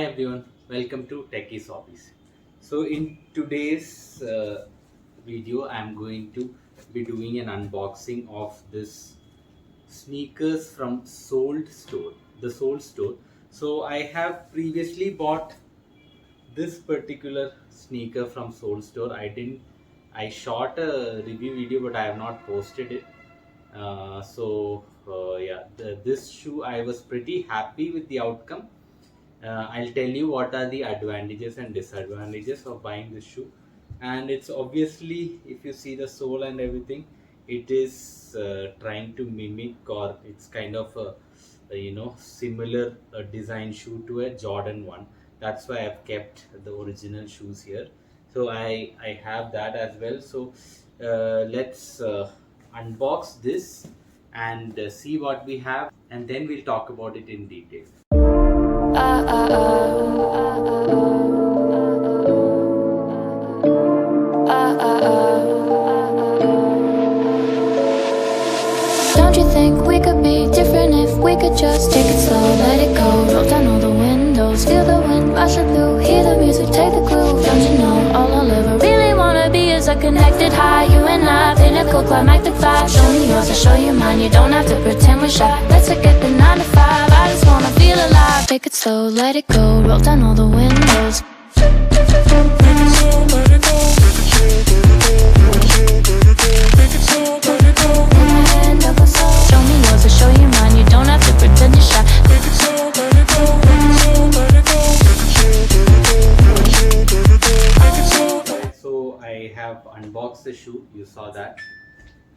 Hi everyone, welcome to Techies Hobbies. So in today's video, I'm going to be doing an unboxing of this sneakers from the Soul Store. So I have previously bought this particular sneaker from Soul Store. I shot a review video, but I have not posted it. Yeah, this shoe I was pretty happy with the outcome. I'll tell you what are the advantages and disadvantages of buying this shoe. And it's obviously, if you see the sole and everything, it is trying to mimic, or it's kind of a similar design shoe to a Jordan one. That's why I've kept the original shoes here. So I have that as well. So let's unbox this and see what we have, and then we'll talk about it in detail. Don't you think we could be different if we could just take it slow, let it go, roll down all the windows, feel the wind rushing through, hear the music, take the groove. Don't you know all I'll ever really wanna be is a connected high, you and I, pinnacle, climactic vibe. Show me yours, I'll show you mine, you don't have to pretend we're shy. Let's forget the 9 to 5, I just wanna feel alive. Take it slow, let it go, roll down all the windows. Show me yours, I'll show you mine, you don't have to pretend you're shy. So I have unboxed the shoe, you saw that.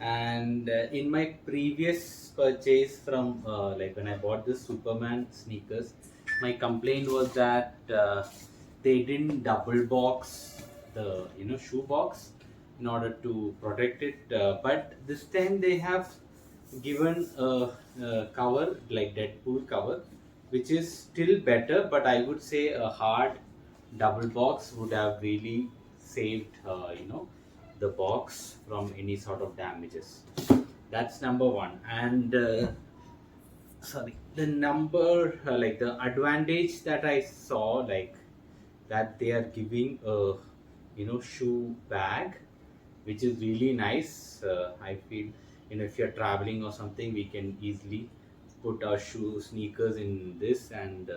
And in my previous purchase from like when I bought this Superman sneakers, my complaint was that they didn't double box the shoe box in order to protect it. But this time they have given a cover like Deadpool cover, which is still better. But I would say a hard double box would have really saved the box from any sort of damages. That's number one. And sorry, the number like the advantage that I saw, like that they are giving a shoe bag, which is really nice. I feel if you're traveling or something, we can easily put our sneakers in this, and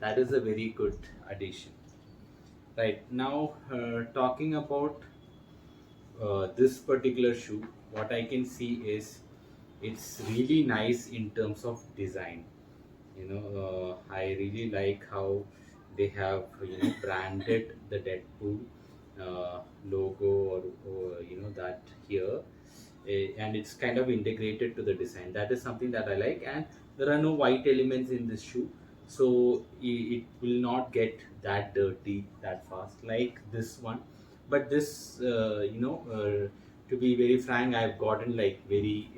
that is a very good addition. Right now, talking about this particular shoe, what I can see is it's really nice in terms of design. I really like how they have branded the Deadpool logo, or that here. And it's kind of integrated to the design. That is something that I like. And there are no white elements in this shoe, so it will not get that dirty that fast like this one. But this to be very frank, I've gotten like very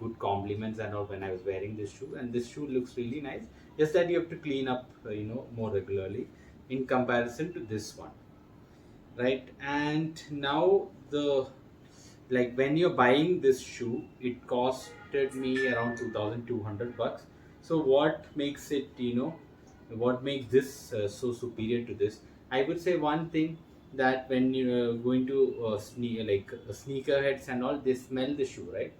good compliments and all when I was wearing this shoe, and this shoe looks really nice. Just that you have to clean up more regularly in comparison to this one, right? And now the like when you're buying this shoe, it costed me around 2200 bucks. So what makes it, what makes this so superior to this? I would say one thing, that when you're going to sneaker heads and all, they smell the shoe, right?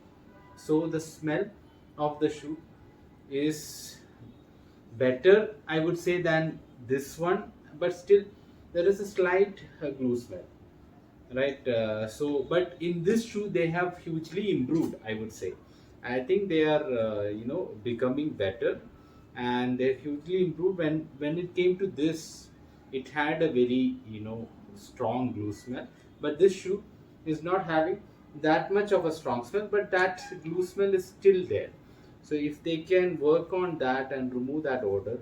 So the smell of the shoe is better, I would say, than this one. But still there is a slight glue smell, right? But in this shoe they have hugely improved, I would say. I think they are becoming better, and they're hugely improved. When it came to this, it had a very strong glue smell, but this shoe is not having that much of a strong smell, but that glue smell is still there. So if they can work on that and remove that odor,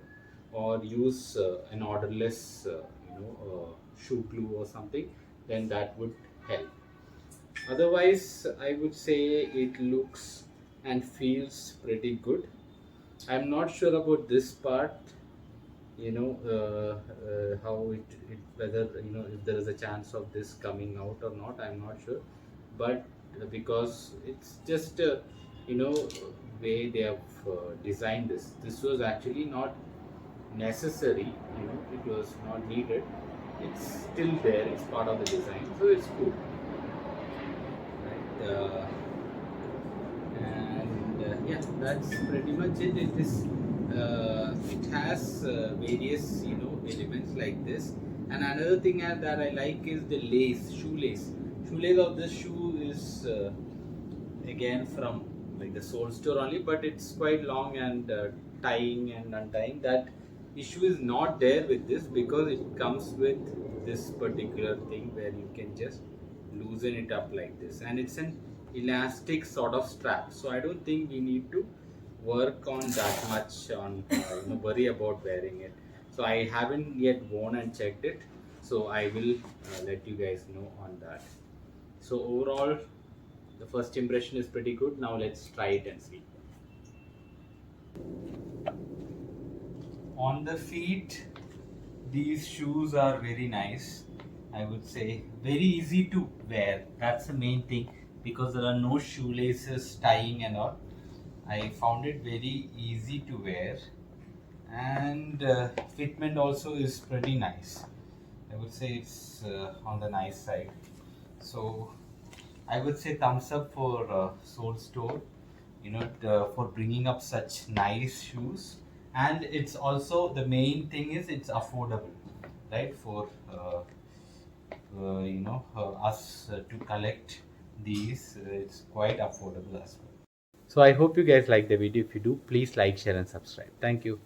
or use an odorless shoe glue or something, then that would help. Otherwise, I would say it looks and feels pretty good. I'm not sure about this part, how it whether if there is a chance of this coming out or not, I'm not sure. But because it's just you know way they have designed this was actually not necessary, it was not needed. It's still there, it's part of the design, so it's cool, right? Yeah, that's pretty much it. It has various elements like this. And another thing that I like is the shoelace of this shoe is again from like the sole store only, but it's quite long, and tying and untying that issue is not there with this, because it comes with this particular thing where you can just loosen it up like this, and it's an elastic sort of strap, so I don't think we need to work on that much on worry about wearing it. So I haven't yet worn and checked it, so I will let you guys know on that. So overall, the first impression is pretty good. Now let's try it and see. On the feet, these shoes are very nice. I would say very easy to wear. That's the main thing, because there are no shoelaces tying and all. I found it very easy to wear, and fitment also is pretty nice. I would say it's on the nice side. So I would say thumbs up for Soul Store, for bringing up such nice shoes. And it's also, the main thing is it's affordable, right? For us to collect these, it's quite affordable as well. So I hope you guys like the video. If you do, please like, share and subscribe. Thank you.